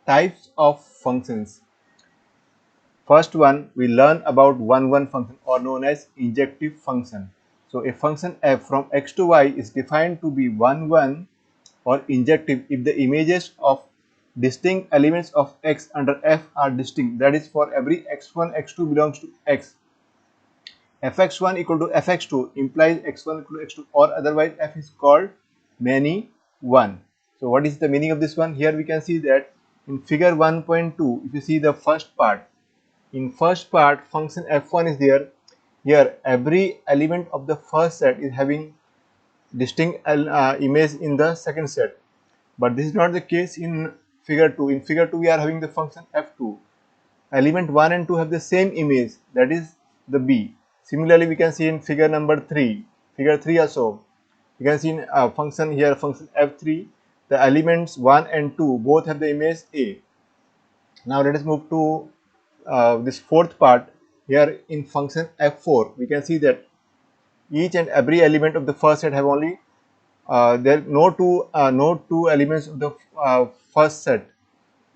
types of functions. First one, we learn about one function or known as injective function. So a function f from x to y is defined to be one or injective if the images of distinct elements of x under f are distinct. That is, for every x1, x2 belongs to x, fx1 equal to fx2 implies x1 equal to x2, or otherwise f is called many one. So what is the meaning of this one? Here we can see that in figure 1.2, if you see the first part, in first part function f1 is there. Here every element of the first set is having distinct image in the second set, but this is not the case in figure 2. In figure 2 we are having the function f2. Element 1 and 2 have the same image, that is the b. Similarly we can see in figure number 3, figure 3 also, you can see in function here, function f3, the elements 1 and 2 both have the image a. Now let us move to this fourth part. Here in function f4 we can see that each and every element of the first set have only there no two elements of the first set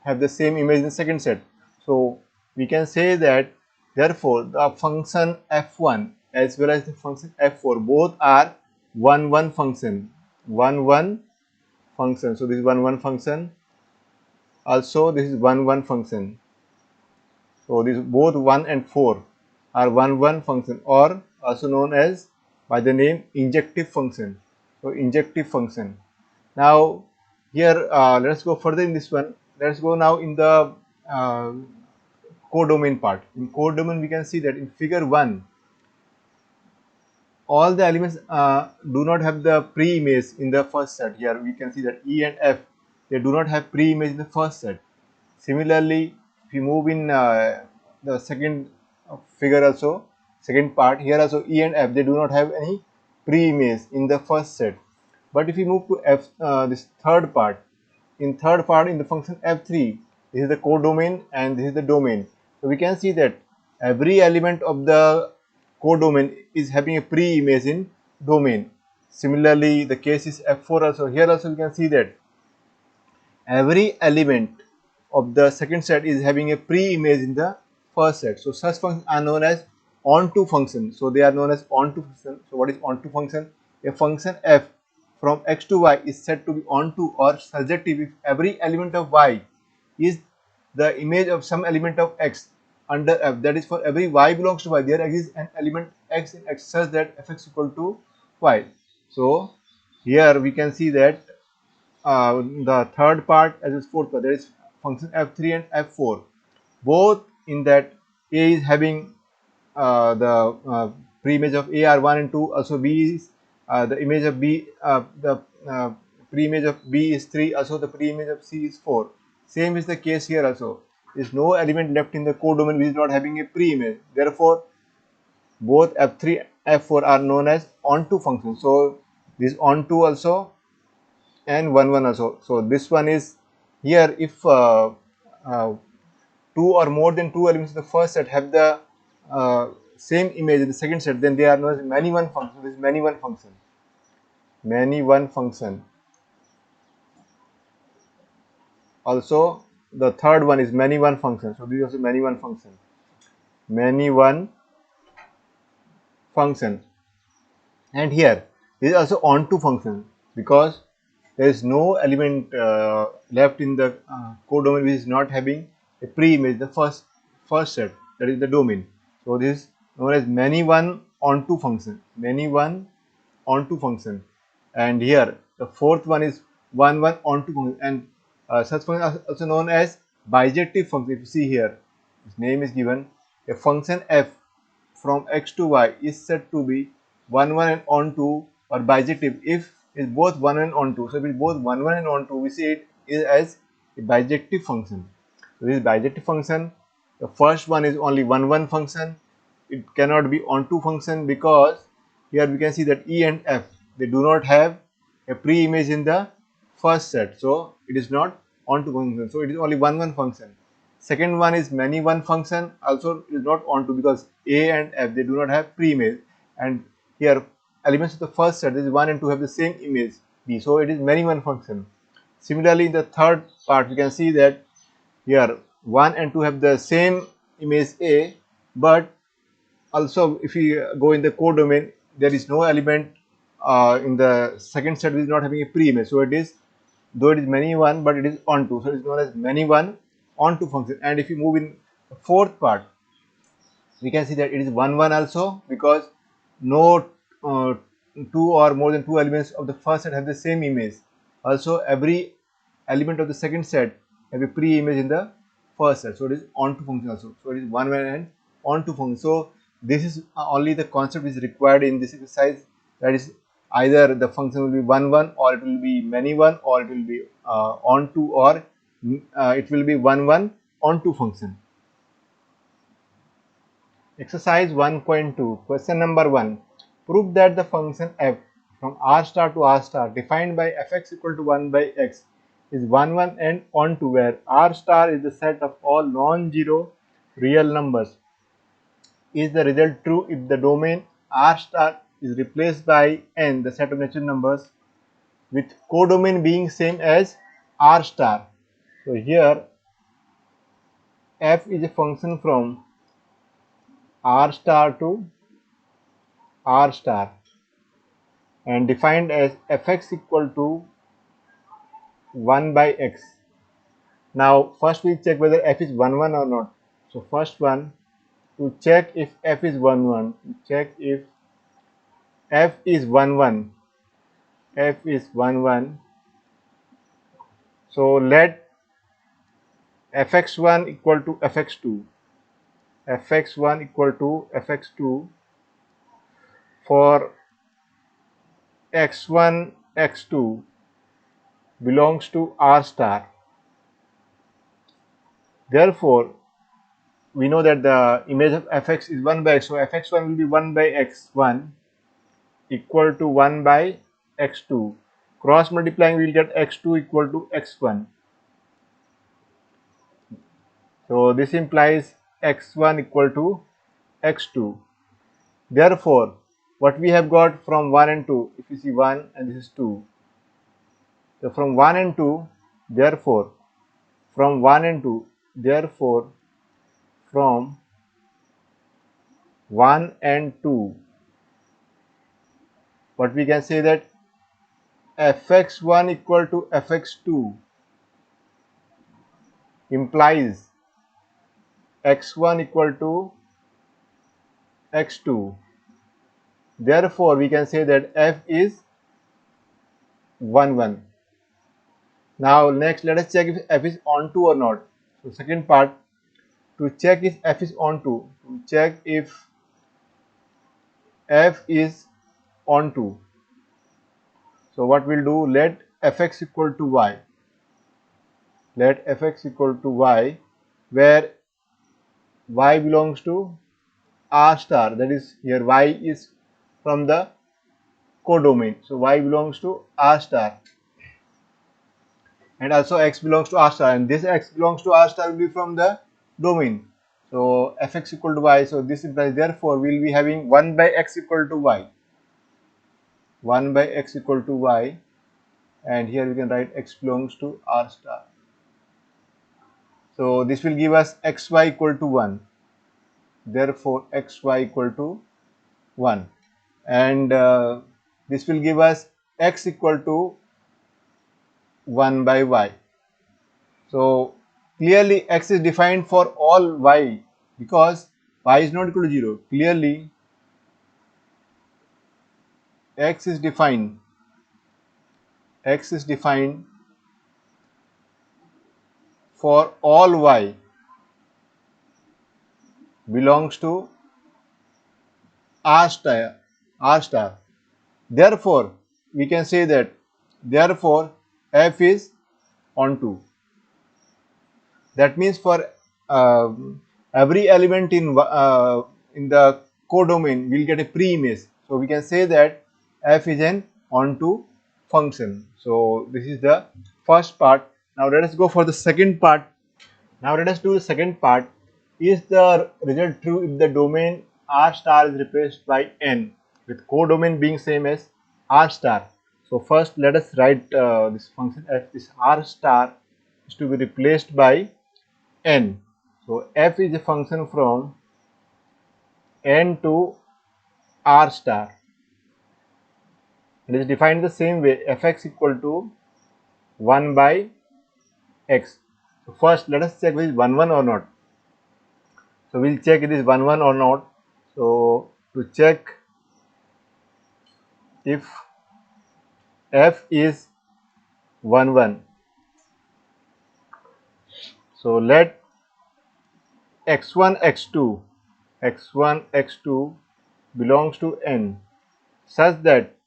have the same image in the second set. So we can say that therefore the function f1 as well as the function f4 both are one function, one function. So this is one function, also this is one function. So these both 1 and 4 are one function, or also known as by the name injective function. So injective function. Now here let us go further in this one. Let us go now in the uh, codomain part. In codomain we can see that in figure 1 all the elements do not have the pre-image in the first set. Here we can see that E and F, they do not have pre-image in the first set. Similarly, if you move in the second figure also, second part, here also E and F, they do not have any pre-image in the first set. But if you move to F, this third part, in third part in the function f3, this is the codomain and this is the domain. So we can see that every element of the codomain is having a pre-image in domain. Similarly, the case is f4 also. Here also we can see that every element of the second set is having a pre-image in the first set. So such functions are known as onto function. So they are known as onto function. So what is onto function? A function f from x to y is said to be onto or surjective if every element of y is the image of some element of x under f. That is, for every y belongs to y, there exists an element x in x such that fx equal to y. So here we can see that the third part as its fourth part, that is function f3 and f4, both in that a is having the pre-image of a are 1 and 2, also b is the image of b, the pre-image of b is 3, also the pre-image of c is 4. Same is the case here also. There is no element left in the codomain which is not having a pre-image. Therefore both f3 and f4 are known as onto functions. So this onto also and 1 also. So this one is here if uh, two or more than two elements in the first set have the same image in the second set, then they are known as many one function. This is many one function. Many one function. Also the third one is many one function. So this is also many one function. Many one function. And here this is also onto function because there is no element left in the codomain which is not having a pre-image, the first set, that is the domain. So this is known as many one onto function, many one onto function. And here the fourth one is one onto function, and such function are also known as bijective function. If you see here, its name is given, a function f from x to y is said to be one and onto or bijective if it is both 1 and onto. So if it is both 1 and onto, we see it is as a bijective function. So this is bijective function. The first one is only one function. It cannot be onto function because here we can see that E and F, they do not have a pre-image in the first set. So it is not onto function. So it is only one function. Second one is many one function, also is not onto because A and F, they do not have pre-image, and here elements of the first set, this is 1 and 2, have the same image B. So it is many one function. Similarly in the third part we can see that Here 1 and 2 have the same image A, but also if we go in the codomain, there is no element in the second set which is not having a pre-image. So it is, though it is many one, but it is onto. So it is known as many one onto function. And if you move in the fourth part, we can see that it is 1 1 also, because no two or more than two elements of the first set have the same image. Also every element of the second set have a pre-image in the first set, so it is onto function also. So it is 1 1 and onto function. So this is only the concept is required in this exercise, that is either the function will be 1 1, or it will be many one, or it will be onto, or it will be 1 1 onto function. Exercise 1.2, question number 1. Prove that the function f from r star to r star defined by fx equal to 1 by x is 1 1 and onto, where r star is the set of all non-zero real numbers. Is the result true if the domain r star is replaced by n, the set of natural numbers, with codomain being same as r star? So here f is a function from r star to r star and defined as fx equal to 1 by x. Now first we check whether f is 1 1 or not. So first one, to check if f is 1 1, check if f is 1 1, f is 1 1. So let fx1 equal to fx2, fx1 equal to fx2 for x1 x2 belongs to r star. Therefore we know that the image of fx is 1 by x, so fx1 will be 1 by x1 equal to 1 by x2. Cross multiplying, we will get x2 equal to x1. So this implies x1 equal to x2. Therefore what we have got from 1 and 2, if you see 1 and this is 2, so from 1 and 2, therefore from 1 and 2, therefore from 1 and 2, what we can say that fx1 equal to fx2 implies x1 equal to x2. Therefore we can say that f is 1 1. Now next let us check if f is onto or not. So second part, to check if f is onto, to check if f is onto. So what we'll do, let fx equal to y, let fx equal to y, where y belongs to r star, that is here y is from the codomain, so y belongs to r star, and also x belongs to r star, and this x belongs to r star will be from the domain. So fx equal to y, so this implies therefore we will be having 1 by x equal to y, 1 by x equal to y, and here we can write x belongs to r star. So this will give us xy equal to 1, therefore xy equal to 1, and this will give us x equal to 1 by y. So clearly x is defined for all y, because y is not equal to 0. Clearly x is defined for all y belongs to r star. Therefore we can say that therefore f is onto. That means for every element in the codomain will get a pre-image. So we can say that f is an onto function. So this is the first part. Now let us go for the second part. Now let us do the second part. Is the result true if the domain r star is replaced by n, with codomain being same as r star? So first let us write this function f, this r star is to be replaced by n. So f is a function from n to r star. It is defined the same way, fx equal to 1 by x. So first let us check whether it is 1 1 or not. So we'll check it is 1 1 or not. So to check if f is 1 1, so let x1 x2 belongs to n such that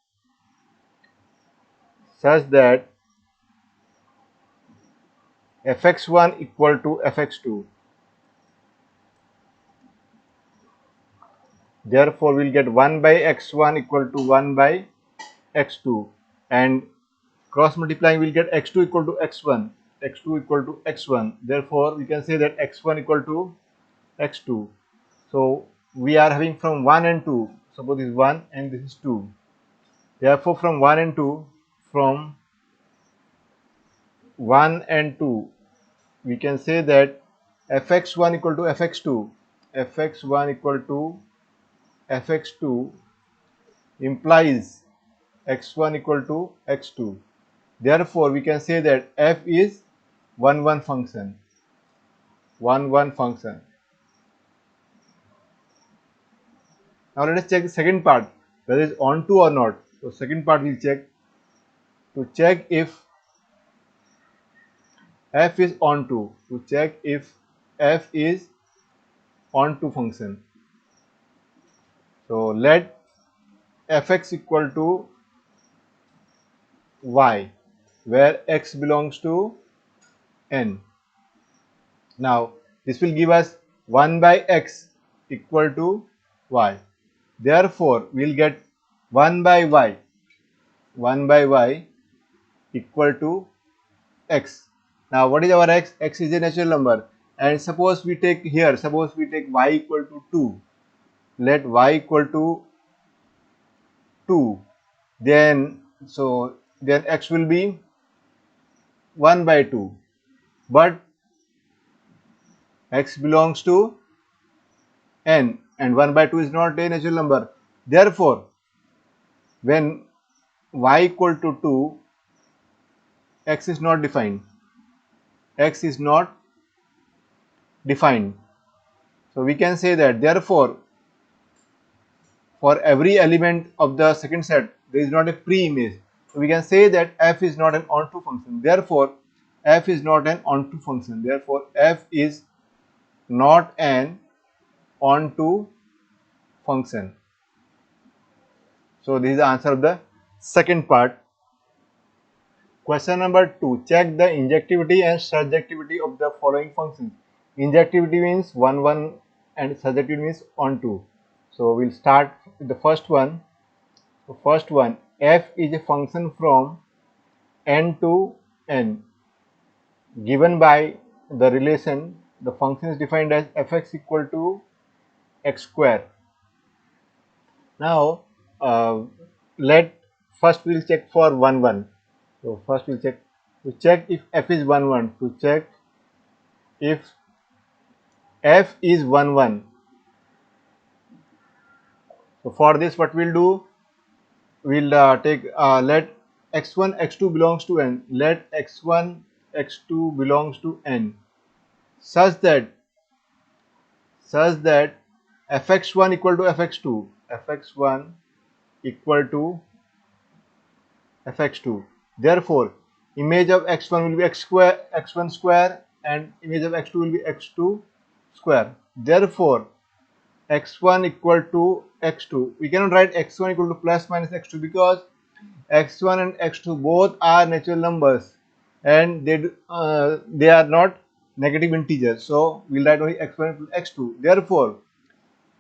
fx1 equal to fx2. Therefore we'll get 1 by x1 equal to 1 by x2, and cross multiplying we'll get x2 equal to x1, x2 equal to x1. Therefore we can say that x1 equal to x2. So we are having from 1 and 2, suppose this is 1 and this is 2. Therefore from 1 and 2, from 1 and 2 we can say that fx1 equal to fx2, fx1 equal to fx2 implies x1 equal to x2. Therefore we can say that f is 1 1 function, 1 1 function. Now let us check the second part, whether it is onto or not. So second part we'll check, to check if f is onto, f is onto function. So let fx equal to y, where x belongs to n. Now this will give us 1 by x equal to y. Therefore we will get 1 by y equal to x. Now what is our x? X is a natural number, and suppose we take y equal to 2. Let y equal to 2, then x will be 1 by 2, but x belongs to n and 1 by 2 is not a natural number. Therefore when y equal to 2, x is not defined. So we can say that therefore for every element of the second set there is not a pre-image. So we can say that f is not an onto function. Therefore f is not an onto function. Therefore f is not an onto function. So this is the answer of the second part. Question number 2. Check the injectivity and surjectivity of the following functions. Injectivity means 1 1 and surjectivity means onto. So we'll start with the first one. The first one, f is a function from n to n given by the relation. The function is defined as fx equal to x square. Now let first we'll check for 1 1. So first we'll check to check if f is 1 1. To check if f is 1 1. So for this what we'll do, we'll take let x1 x2 belongs to n, let x1 x2 belongs to n such that fx1 equal to fx2, fx1 equal to fx2. Therefore image of x1 will be x1 square and image of x2 will be x2 square. Therefore x1 equal to x2, we cannot write x1 equal to plus minus x2 because x1 and x2 both are natural numbers and they are not negative integers. So we'll write only x1 equal to x2. Therefore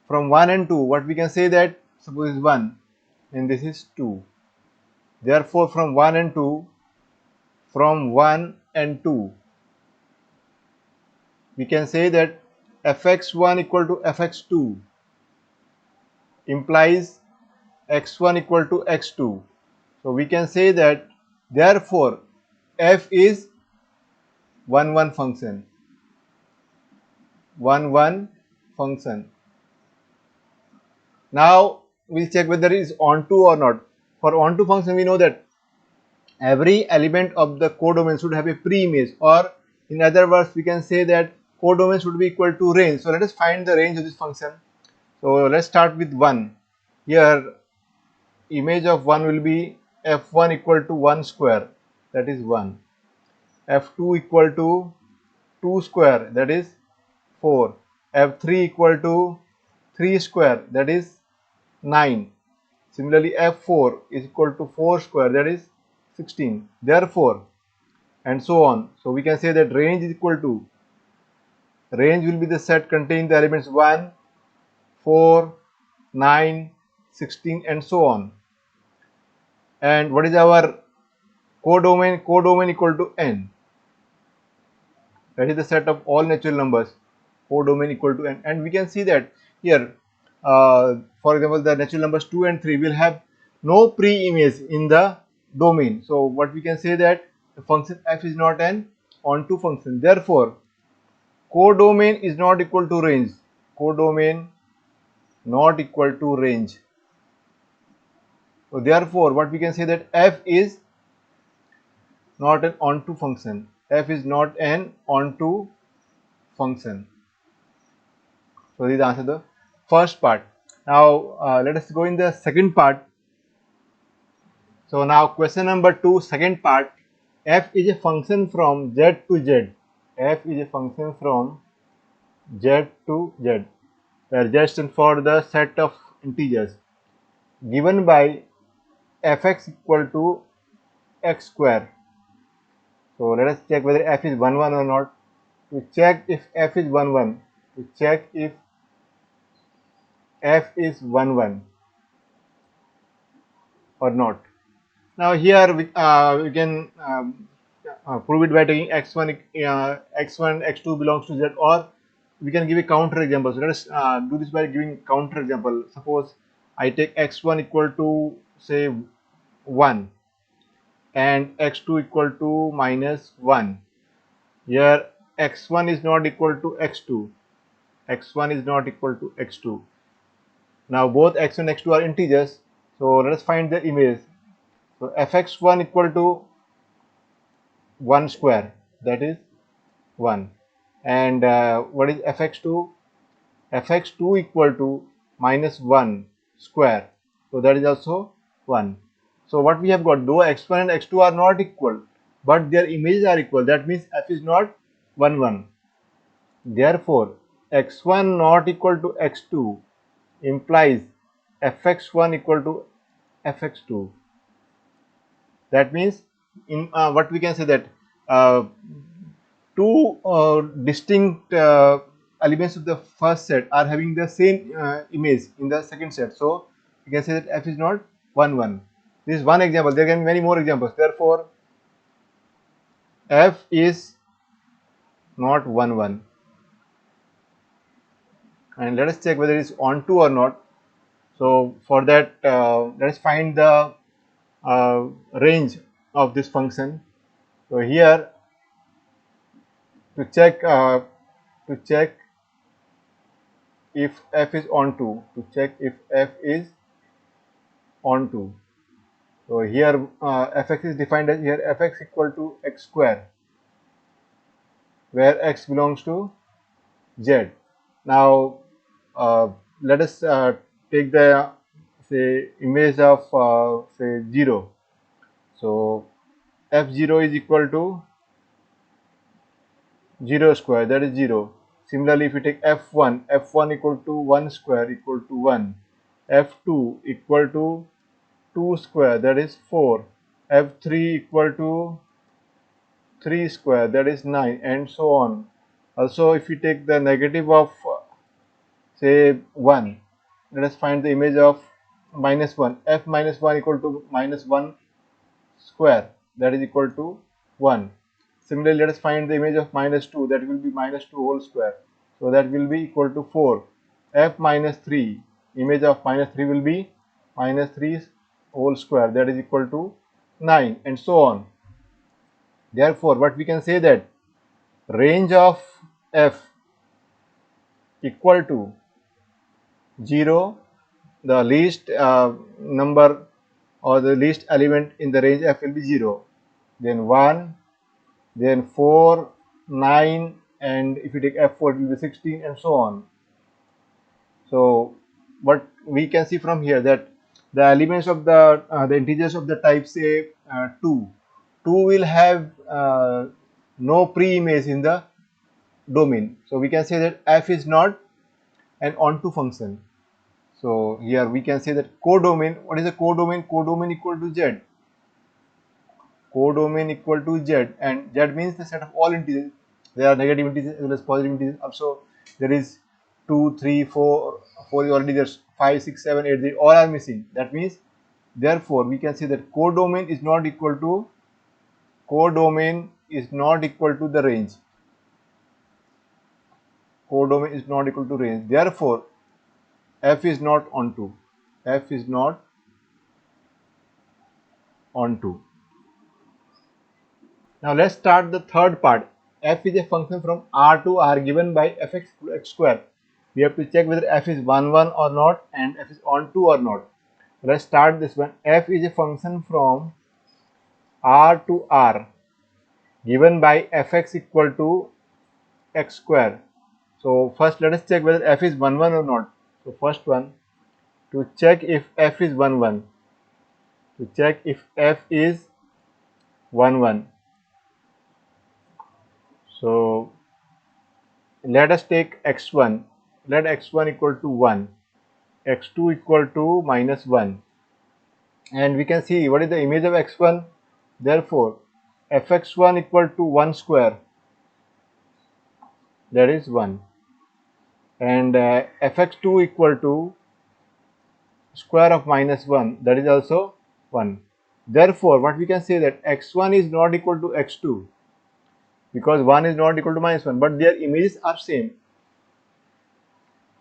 from 1 and 2 what we can say that suppose is 1 and this is 2. Therefore from 1 and 2 we can say that fx1 equal to fx2 implies x1 equal to x2. So we can say that therefore f is 1 1 function. 1 function. Now we'll check whether it is onto or not. For onto function, we know that every element of the codomain should have a pre-image, or in other words we can say that codomain should be equal to range. So let us find the range of this function. So let's start with 1. Here image of 1 will be f1 equal to 1 square, that is 1, f2 equal to 2 square, that is 4, f3 equal to 3 square, that is 9. Similarly, f4 is equal to 4 square, that is 16. Therefore, and so on. So we can say that range is equal to, range will be the set containing the elements 1, 4, 9, 16 and so on. And what is our codomain? Codomain equal to n. That is the set of all natural numbers. Codomain equal to n. And we can see that here, for example, the natural numbers 2 and 3 will have no pre-image in the domain. So what we can say that the function f is not an onto function. Therefore, codomain is not equal to range. Codomain not equal to range. So therefore, what we can say that f is not an onto function. F is not an onto function. So this is the answer to the first part. Now let us go in the second part. So now question number 2, second part. F is a function from z to z. F is a function from z to z, where z stands for the set of integers, given by fx equal to x square. So let us check whether f is 1 1 or not. To check if f is 1 1, to check if f is 1 1 or not. Now here we can prove it by taking x1, x2 belongs to z, or we can give a counter example. So let us do this by giving counter example. Suppose I take x1 equal to say 1 and x2 equal to minus 1. Here x1 is not equal to x2. x1 is not equal to x2. Now both x1 and x2 are integers. So let us find the image. So fx1 equal to 1 square, that is 1. And what is fx2? fx2 equal to minus 1 square. So that is also 1. So what we have got, though x1 and x2 are not equal, but their images are equal. That means f is not 1 1. Therefore, x1 not equal to x2 implies fx1 equal to fx2. That means in what we can say that two distinct elements of the first set are having the same image in the second set. So we can say that f is not 1 1. This is one example. There can be many more examples. Therefore, f is not 1 1. And let us check whether it is onto or not. So for that, let us find the range of this function. So here to check if f is onto, so here fx is defined as here fx equal to x square, where x belongs to z. Now let us take the say image of say 0. So f0 is equal to 0 square, that is 0. Similarly, if you take f1 equal to 1 square equal to 1, f2 equal to 2 square, that is 4, f3 equal to 3 square, that is 9, and so on. Also, if you take the negative of say 1, let us find the image of minus 1. F minus 1 equal to minus 1 square, that is equal to 1. Similarly, let us find the image of minus 2, that will be minus 2 whole square. So that will be equal to 4. F minus 3, image of minus 3 will be minus 3 whole square, that is equal to 9, and so on. Therefore, what we can say that range of f equal to 0, the least number or the least element in the range f will be 0, then 1, then 4, 9, and if you take f4 it will be 16 and so on. So what we can see from here, that the elements of the integers of the type say 2 will have no pre-image in the domain. So we can say that f is not an onto function. So here we can say that codomain. What is a codomain? Codomain equal to z. Codomain equal to z, and z means the set of all integers. There are negative integers as well as positive integers. Also there is 2, 3, 4, 4 is already there, 5, 6, 7, 8, they all are missing. That means therefore we can say that codomain is not equal to the range. Codomain is not equal to range. Therefore f is not onto. F is not onto. Now let's start the third part. F is a function from R to R given by fx x square. We have to check whether f is 1 1 or not and f is onto or not. Let's start this one. F is a function from R to R given by fx equal to x square. So first let us check whether f is 1 1 or not. So first one, to check if f is 1 1. To check if f is 1 1. So let us take x1. Let x1 equal to 1, x2 equal to minus 1, and we can see what is the image of x1. Therefore fx1 equal to 1 square, that is 1, and fx2 equal to square of minus 1, that is also 1. Therefore what we can say that x1 is not equal to x2 because 1 is not equal to minus 1, but their images are same,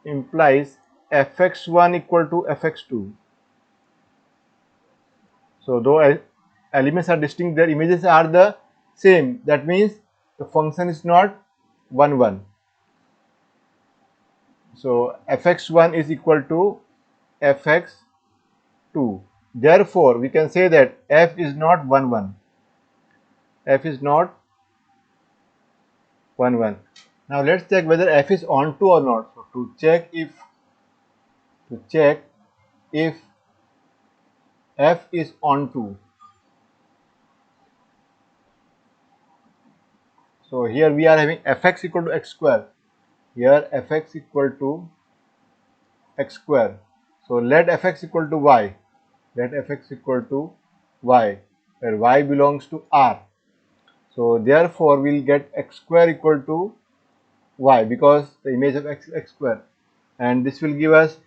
implies fx1 equal to fx2. So though elements are distinct, their images are the same. That means the function is not 1 1. So fx1 is equal to fx2. Therefore we can say that f is not 1 1. F is not 1 1. Now let's check whether f is onto or not. So to check if f is onto. So here we are having fx equal to x square. Here fx equal to x square. So let fx equal to y. Let fx equal to y, where y belongs to R. So therefore we will get x square equal to y because the image of x is x square, and this will give us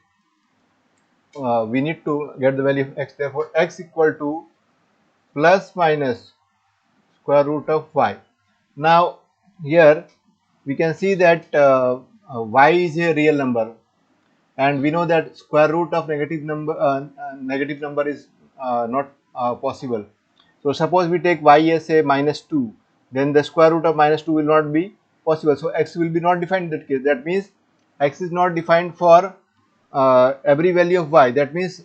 we need to get the value of x. Therefore x equal to plus minus square root of y. Now here we can see that y is a real number, and we know that square root of negative number is not possible. So suppose we take y as a minus 2, then the square root of minus 2 will not be possible. So x will be not defined in that case. That means x is not defined for every value of y. That means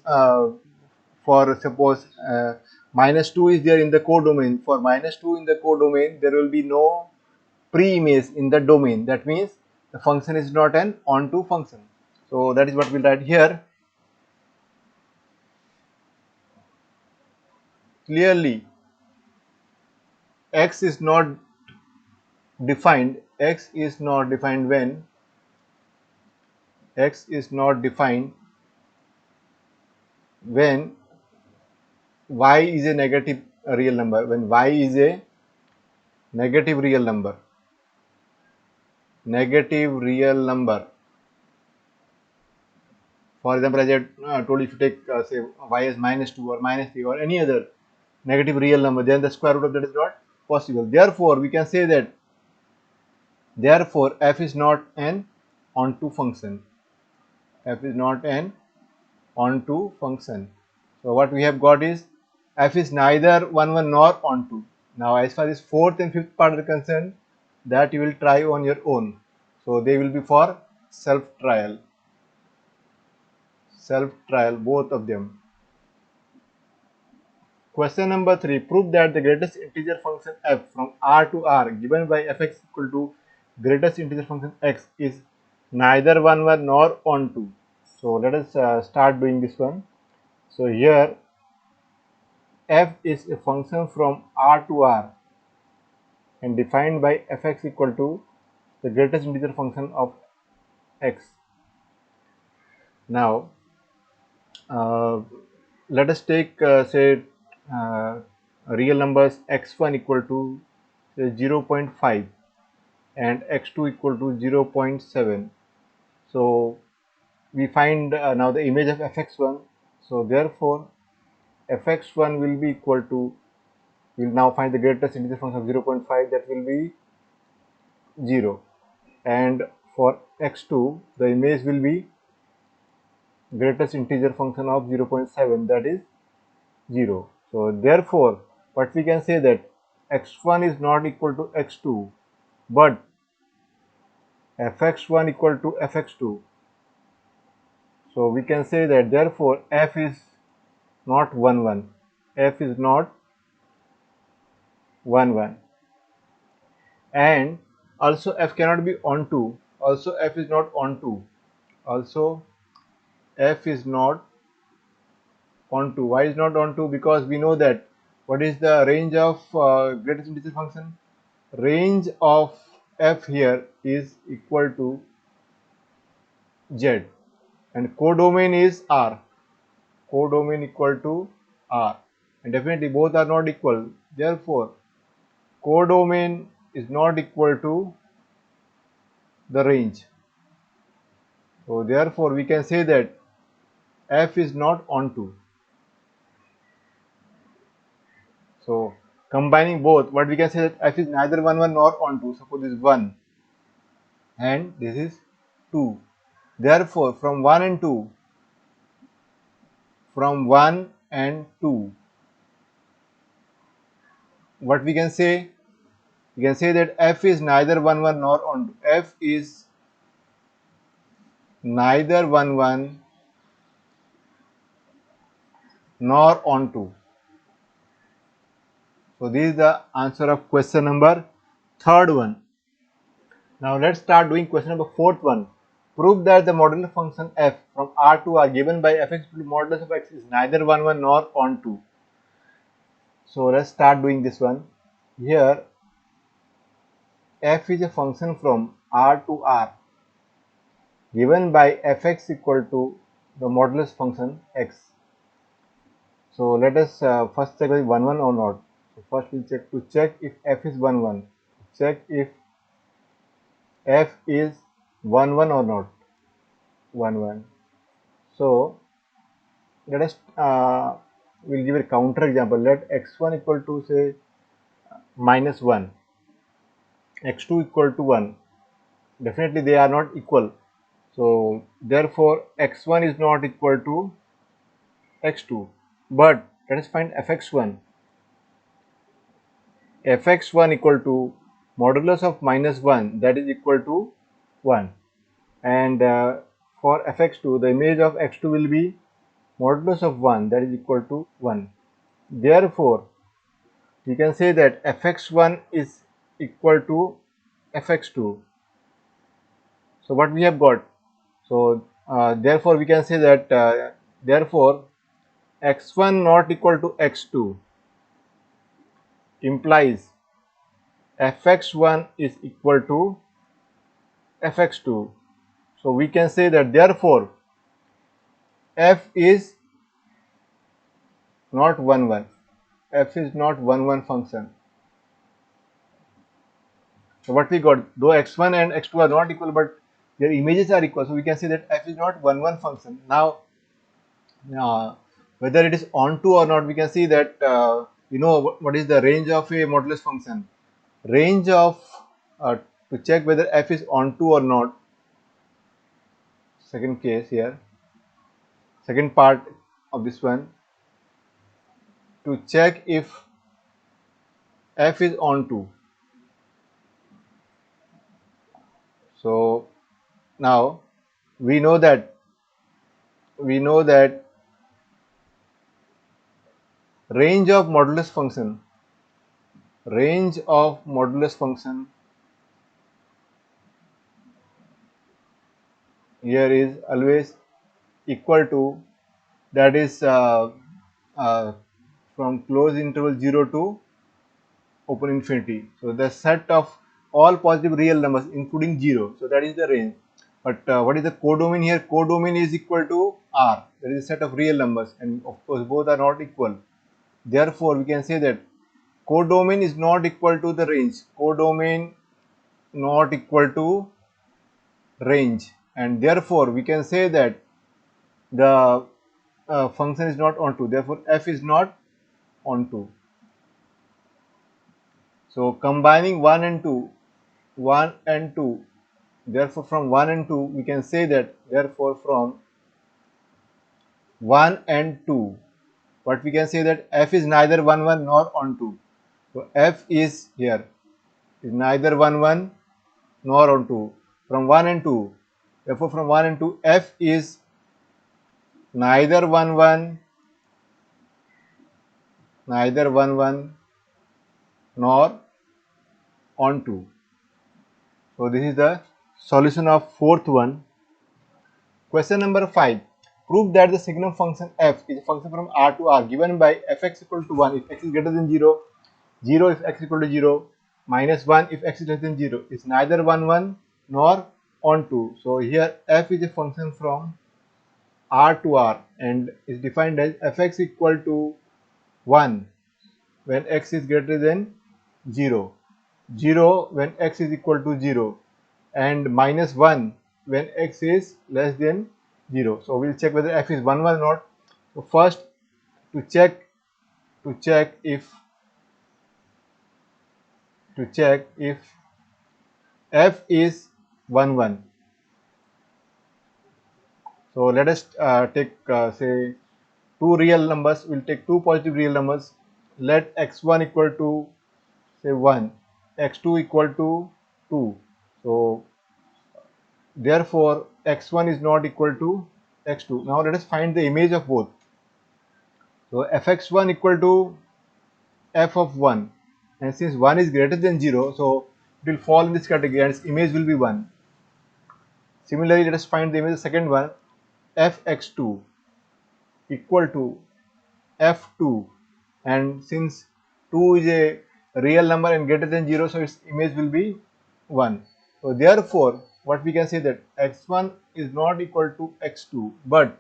for suppose minus 2 is there in the codomain. For minus 2 in the codomain, there will be no pre-image in the domain. That means the function is not an onto function. So that is what we'll write here. Clearly x is not defined. X is not defined when x is not defined when y is a negative real number. When y is a negative real number. Negative real number. For example, as I told, if you take say y as minus 2 or minus 3 or any other negative real number, then the square root of that is not possible. Therefore we can say that therefore f is not an onto function. F is not an onto function. So what we have got is f is neither 1 1 nor onto. Now as far as fourth and fifth part are concerned, that you will try on your own. So they will be for self trial, both of them. Question number 3. Prove that the greatest integer function f from R to R given by fx equal to greatest integer function x is neither 1 1 nor onto. So let us start doing this one. So here f is a function from R to R and defined by fx equal to the greatest integer function of x. Now let us take say real numbers x1 equal to say 0.5 and x2 equal to 0.7. So we find now the image of fx1. So therefore fx1 will be equal to, we will now find the greatest integer function of 0.5, that will be 0, and for x2 the image will be greatest integer function of 0.7, that is 0. So therefore what we can say that x1 is not equal to x2 but fx1 equal to fx2. So we can say that therefore f is not 1 1, f is not 1 1, and also f cannot be onto, also f is not onto, also f is not onto. Why is not onto? Because we know that what is the range of greatest integer function? Range of f here is equal to z and codomain is r, codomain equal to r, and definitely both are not equal. Therefore codomain is not equal to the range. So therefore we can say that f is not onto. So combining both, what we can say that f is neither 1 1 nor onto. Suppose this is 1 and this is 2. Therefore from 1 and 2, from 1 and 2, what we can say? We can say that f is neither 1 1 nor onto. F is neither 1 1 nor onto. So this is the answer of question number third one. Now let's start doing question number fourth one. Prove that the modular function f from R to R given by fx equal to modulus of x is neither 1 1 nor onto. So let's start doing this one. Here f is a function from R to R given by fx equal to the modulus function x. So let us first check whether 1 1 or not. So first we check to check if f is 1 1. Check if f is 1 1 or not. 1 1. So let us we'll give a counter example. Let x1 equal to say minus 1, x2 equal to 1. Definitely they are not equal. So therefore x1 is not equal to x2. But let us find fx1. Fx1 equal to modulus of minus 1, that is equal to 1. And for fx2 the image of x2 will be modulus of 1, that is equal to 1. Therefore we can say that fx1 is equal to fx2. So what we have got? So therefore we can say that therefore x1 not equal to x2 implies fx1 is equal to fx2. So we can say that therefore f is not 1 1, f is not 1 1 function. So what we got, though x1 and x2 are not equal but their images are equal, so we can say that f is not 1 1 function. Now whether it is onto or not, we can see that you know what is the range of a modulus function. Range of to check whether f is onto or not, second case here, second part of this one, to check if f is onto. So Now we know that we know that range of modulus function here is always equal to, that is uh, from closed interval 0 to open infinity. So the set of all positive real numbers including 0. So that is the range. But what is the codomain here? Codomain is equal to R. That is a set of real numbers, and of course both are not equal. Therefore we can say that codomain is not equal to the range. Codomain not equal to range, and therefore we can say that the function is not onto. Therefore f is not onto. So combining 1 and 2, 1 and 2, therefore from 1 and 2 we can say that, therefore from 1 and 2, but we can say that f is neither 1 1 nor onto. So f is here is neither 1 1 nor onto from 1 and 2. Therefore from 1 and 2 f is neither 1 1 nor onto. So this is the solution of fourth one. Question number 5. Prove that the signum function f is a function from R to R given by fx equal to 1 if x is greater than 0, 0 if x equal to 0, minus 1 if x is less than 0. Is neither 1 1 nor onto. So here f is a function from R to R and is defined as fx equal to 1 when x is greater than 0, 0 when x is equal to 0, and minus 1 when x is less than 0. So we'll check whether f is 1 1 or not. So first to check if f is 1 1. So let us take say two real numbers. We'll take two positive real numbers. Let x1 equal to say 1, x2 equal to 2. So therefore x1 is not equal to x2. Now let us find the image of both. So fx1 equal to f of 1, and since 1 is greater than 0, so it will fall in this category and its image will be 1. Similarly, let us find the image of the second one, fx2 equal to f2, and since 2 is a real number and greater than 0, so its image will be 1. So therefore what we can say that x1 is not equal to x2, but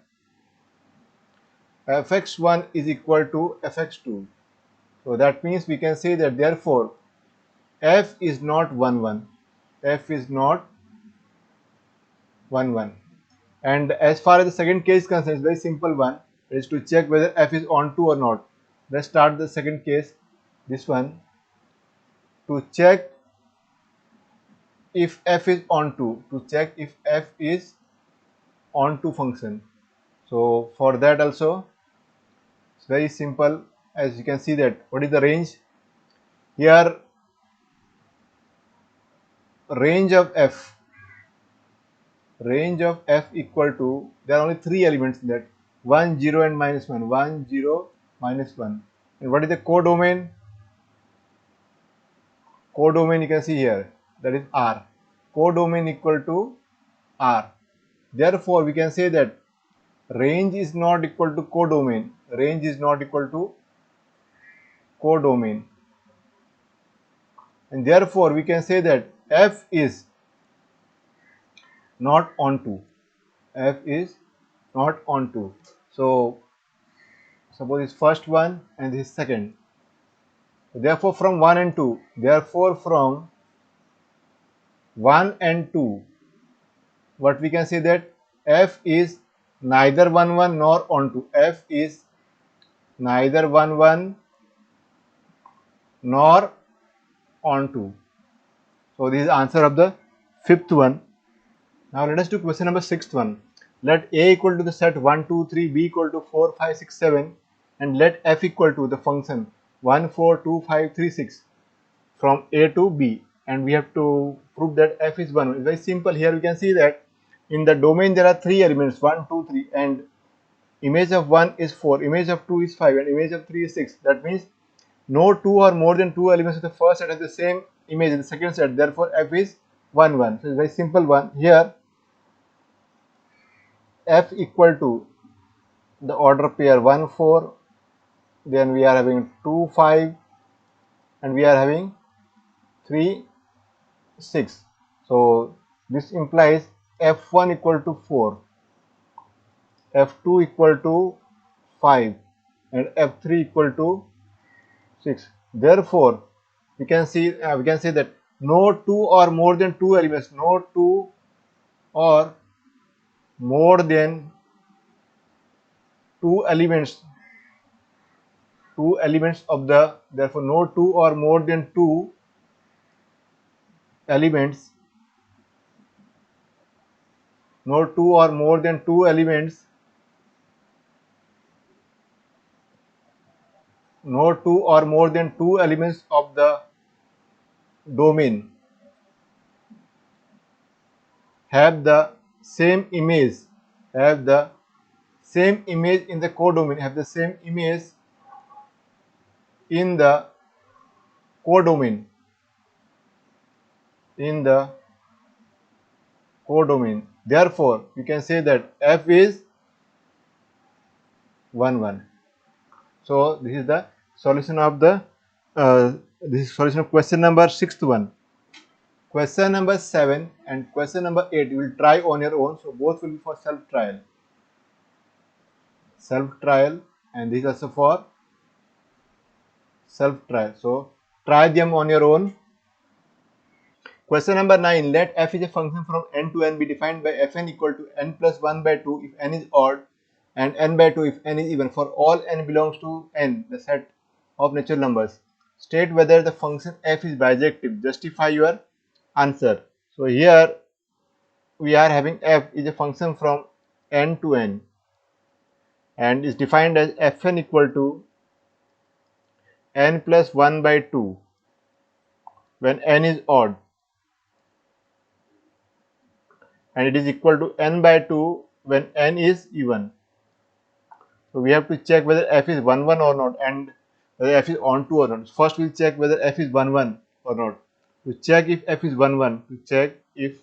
fx1 is equal to fx2. So that means we can say that therefore f is not 1 1, f is not 1 1. And as far as the second case is concerned, it's very simple one. It is to check whether f is onto or not. Let's start the second case, this one, to check if f is onto, function. So for that also it's very simple. As you can see that what is the range here, range of f equal to, there are only three elements in that, 1 0 and minus 1, 1 0 minus 1. And what is the codomain? Codomain you can see here, that is R. Codomain equal to R. Therefore we can say that range is not equal to codomain. Range is not equal to codomain. And therefore we can say that f is not onto. F is not onto. So suppose this first one and this second. Therefore from 1 and 2. Therefore from 1 and 2, what we can say that f is neither 1 1 nor onto. F is neither 1 1 nor onto. So this is the answer of the fifth one. Now let us do question number sixth one. Let a equal to the set 1 2 3, b equal to 4 5 6 7, and let f equal to the function 1 4 2 5 3 6 from a to b, and we have to prove that f is 1. It's very simple. Here we can see that in the domain there are 3 elements 1, 2, 3, and image of 1 is 4, image of 2 is 5, and image of 3 is 6. That means no two or more than two elements of the first set have the same image in the second set. Therefore, f is 1, 1. So it's a very simple one. Here, f equal to the order pair 1, 4. Then we are having 2, 5, and we are having 3, 6. So this implies f1 equal to 4, f2 equal to 5, and f3 equal to 6. Therefore, we can say that no two or more than two elements, no two or more than two elements of the, therefore no two or more than two elements, no two or more than two elements, no two or more than two elements of the domain have the same image, have the same image in the codomain, have the same image in the codomain, in the codomain. Therefore, you can say that f is 1, 1. So this is the solution of the this is solution of question number 6th one. Question number 7 and question number 8 you will try on your own. So both will be for self trial, and this is also for self trial. So try them on your own. Question number 9. Let f is a function from n to n be defined by fn equal to n plus 1 by 2 if n is odd and n by 2 if n is even. For all n belongs to n, the set of natural numbers. State whether the function f is bijective. Justify your answer. So here we are having f is a function from n to n and is defined as fn equal to n plus 1 by 2 when n is odd, and it is equal to n by 2 when n is even. So we have to check whether f is 1, 1 or not, and whether f is onto or not. First we will check whether f is 1, 1 or not. To check if f is 1, 1, to check if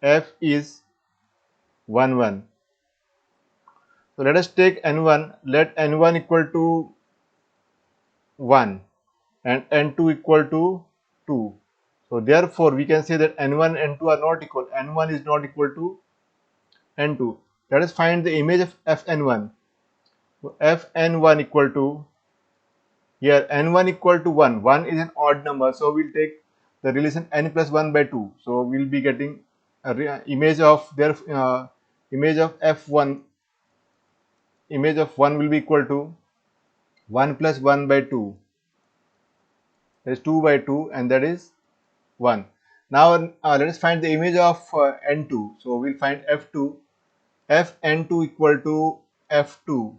f is 1, 1. So let us take n1, let n1 equal to 1 and n2 equal to 2. So therefore we can say that n1 and n2 are not equal. n1 is not equal to n2. Let us find the image of fn1. So fn1 equal to, here n1 equal to 1. 1 is an odd number, so we'll take the relation n plus 1 by 2. So we'll be getting a image of their image of f1, image of 1 will be equal to 1 plus 1 by 2, that is 2 by 2, and that is 1. Now let us find the image of n2. So we'll find f2, fn2 equal to f2.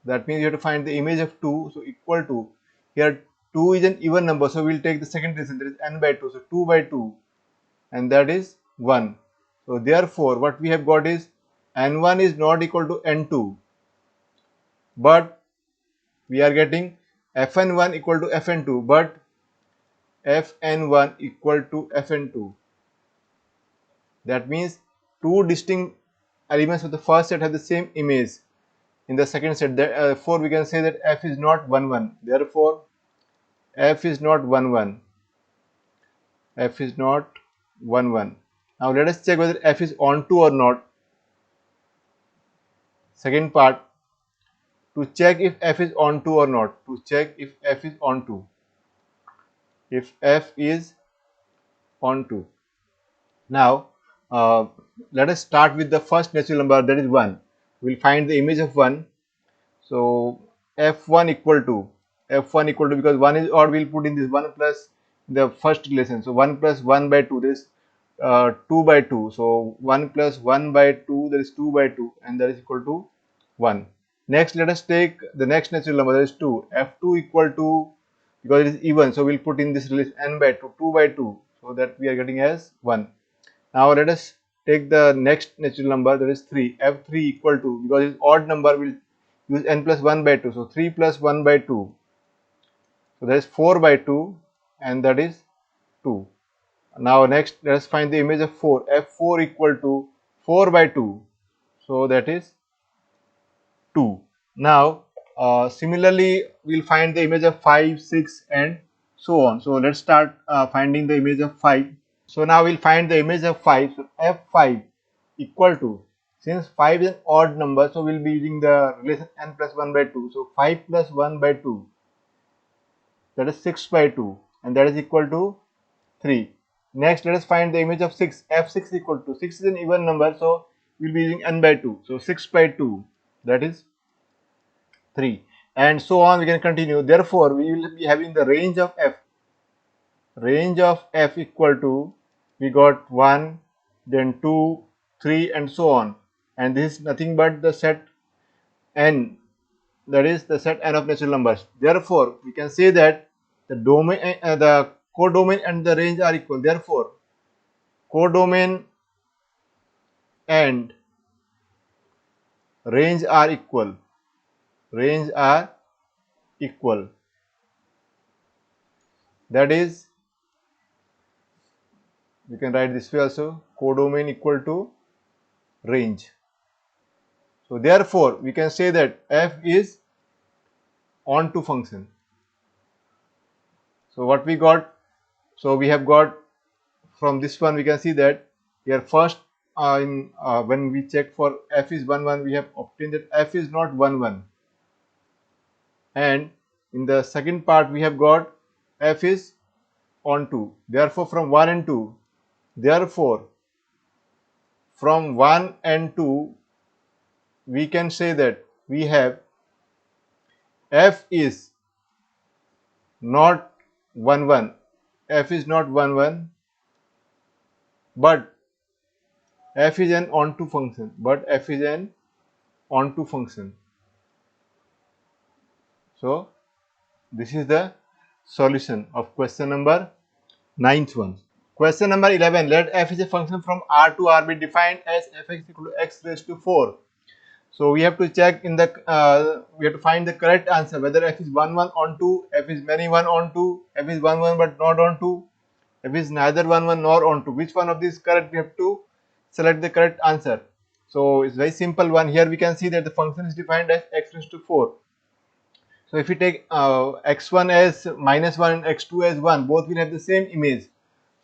That means you have to find the image of 2. So equal to, here 2 is an even number, so we'll take the second relation, that is n by 2. So 2 by 2, and that is 1. So therefore what we have got is n1 is not equal to n2, but we are getting fn1 equal to fn2, but fn1 equal to fn2. That means two distinct elements of the first set have the same image in the second set. Therefore we can say that f is not 1, 1. Therefore f is not 1, 1. F is not 1, 1. Now let us check whether f is onto or not. Second part, to check if f is onto or not. To check if f is onto. If f is onto. Now let us start with the first natural number, that is 1. We will find the image of 1. So f1 equal to, because 1 is odd, we will put in this 1 plus the first relation. So 1 plus 1 by 2, that is 2 by 2. So 1 plus 1 by 2, that is 2 by 2, and that is equal to 1. Next let us take the next natural number, that is 2. f2 equal to, because it is even, so we will put in this relation n by 2, 2 by 2, so that we are getting as 1. Now let us take the next natural number, that is 3. F3 equal to, because it's odd number, we'll use n plus 1 by 2. So 3 plus 1 by 2. So that is 4 by 2 and that is 2. Now next let us find the image of 4. F4 equal to 4 by 2. So that is 2. Now similarly we'll find the image of 5, 6 and so on. So let's start finding the image of 5. So now we'll find the image of 5. So F5 equal to, since 5 is an odd number, so we'll be using the relation n plus 1 by 2. So 5 plus 1 by 2, that is 6 by 2 and that is equal to 3. Next let us find the image of 6. F6 equal to, 6 is an even number, so we'll be using n by 2. So 6 by 2, that is 3 and so on, we can continue. Therefore we will be having the range of f. Range of f equal to, we got 1, then 2, 3 and so on, and this is nothing but the set n, that is the set n of natural numbers. Therefore we can say that the domain, the codomain and the range are equal. Therefore codomain and range are equal. Range are equal. That is, we can write this way also, codomain equal to range. So therefore we can say that f is onto function. So what we got? So we have got, from this one we can see that here first when we check for f is 1 1, we have obtained that f is not 1 1, and in the second part we have got f is onto. Therefore from 1 and 2, therefore from 1 and 2 we can say that we have f is not 1 1, f is not 1 1, but f is an onto function, So this is the solution of question number 9th one. Question number 11, let f is a function from R to R be defined as fx equal to x raised to 4. So we have to check in the, we have to find the correct answer, whether f is 1 1 onto, f is many 1 onto, f is 1 1 but not onto, f is neither 1 1 nor onto. Which one of these is correct? We have to select the correct answer. So it's very simple one. Here we can see that the function is defined as x raised to 4. So if we take x1 as minus 1 and x2 as 1, both will have the same image.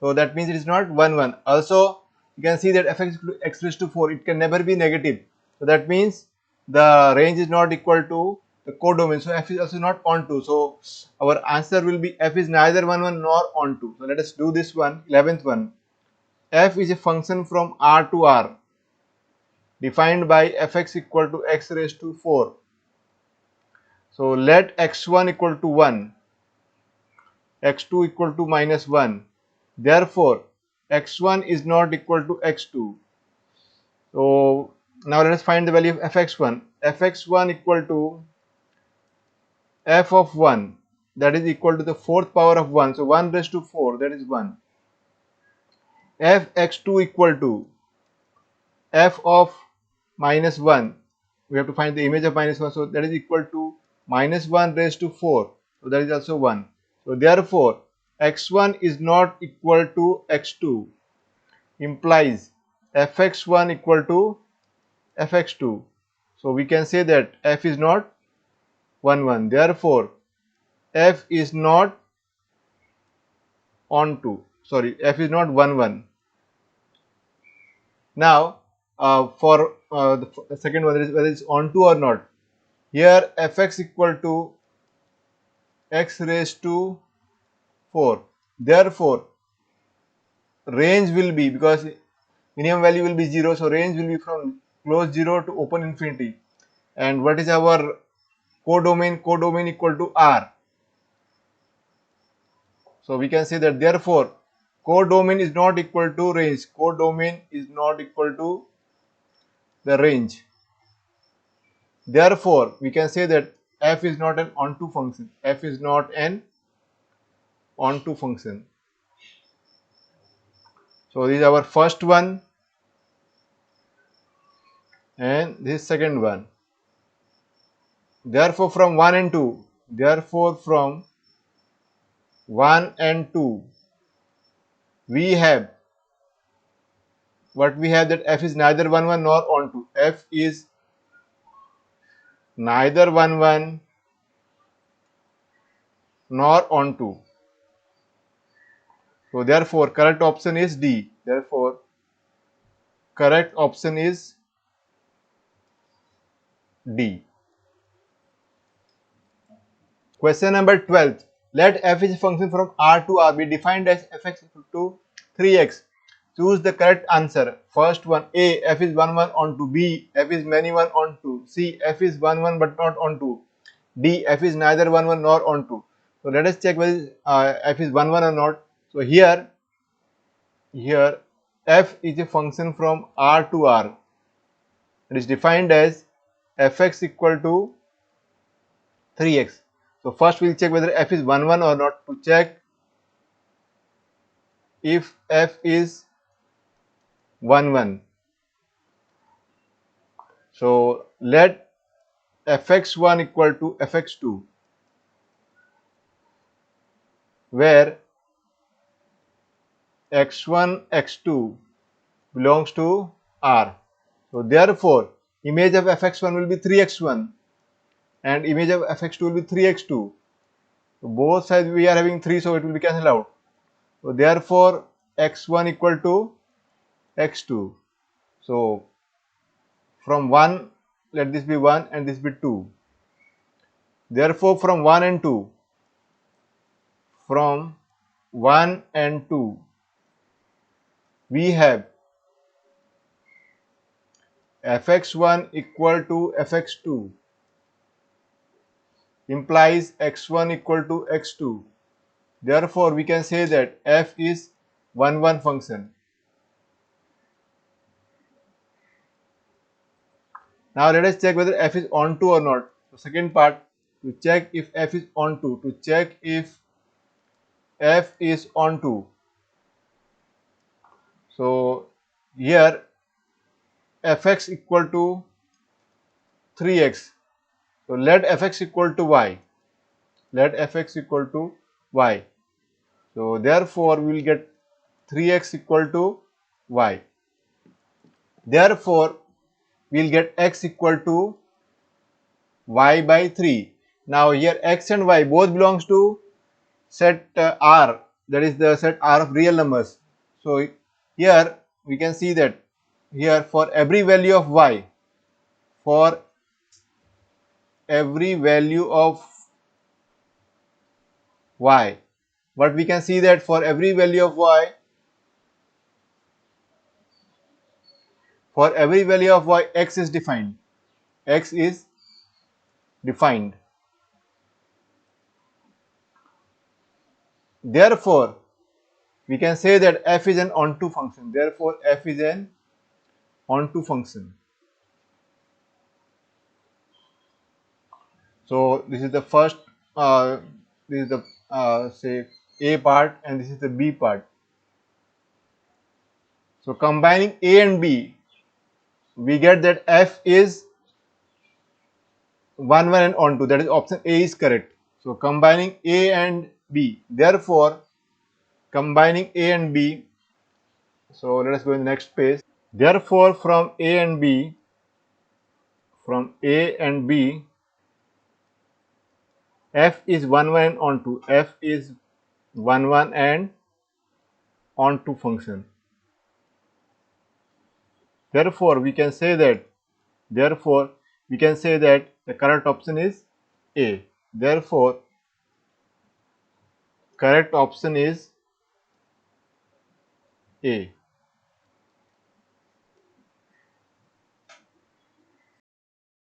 So that means it is not 1 1. Also you can see that fx is equal to x raised to 4, it can never be negative. So that means the range is not equal to the codomain. So f is also not onto. So our answer will be f is neither 1 1 nor onto. So let us do this one, 11th one. F is a function from R to R defined by fx equal to x raised to 4. So let x1 equal to 1, x2 equal to minus 1. Therefore x1 is not equal to x2. So now let us find the value of fx1. Fx1 equal to f of 1, that is equal to the fourth power of 1. So 1 raised to 4, that is 1. Fx2 equal to f of minus 1. We have to find the image of minus 1. So that is equal to minus 1 raised to 4. So that is also 1. So therefore x1 is not equal to x2, implies fx1 equal to fx2. So we can say that f is not 1 1. Therefore f is not onto, sorry, f is not 1 1. Now for the second one, whether it's onto or not. Here fx equal to x raised to 4. Therefore range will be, because minimum value will be 0, so range will be from close 0 to open infinity. And what is our codomain? Codomain equal to R. So we can say that therefore codomain is not equal to range. Codomain is not equal to the range. Therefore we can say that f is not an onto function. F is not an onto function. So this is our first one and this second one. Therefore from 1 and 2, therefore from 1 and 2 we have what we have, that f is neither 1 1 nor onto. F is neither 1 1 nor onto. So therefore correct option is D. Therefore correct option is D. Question number 12. Let f is a function from R to R be defined as fx equal to 3x. Choose the correct answer. First one, A, f is 1 1 onto. B, f is many 1 onto. C, f is 1 1 but not onto. D, f is neither 1 1 nor onto. So let us check whether f is 1 1 or not. So here f is a function from R to R. It is defined as fx equal to 3x. So first we will check whether f is 1 1 or not. To check if f is 1 1. So let fx1 equal to fx2, where x1 x2 belongs to R. So therefore image of fx1 will be 3x1 and image of fx2 will be 3x2. So both sides we are having 3, so it will be cancelled out. So therefore x1 equal to x2. So from 1, let this be 1 and this be 2. Therefore from 1 and 2, from 1 and 2 we have fx1 equal to fx2 implies x1 equal to x2. Therefore we can say that f is 1 1 function. Now let us check whether f is onto or not. So second part, to check if f is onto. To check if f is onto. So here fx equal to 3x. So let fx equal to y. Let fx equal to y. So therefore we will get 3x equal to y. Therefore we will get x equal to y by 3. Now here x and y both belongs to set R, that is the set R of real numbers. So here we can see that here for every value of y, for every value of y, but we can see that for every value of y, x is defined. X is defined. Therefore we can say that f is an onto function. Therefore f is an onto function. So this is the first, this is the say A part and this is the B part. So combining A and B, we get that f is 1 1 and onto, that is option A is correct. So combining A and B, therefore combining A and B, so let us go in the next page. Therefore from A and B, f is 1 1 and onto. F is 1 1 and onto function. Therefore we can say that the correct option is A. Therefore correct option is A.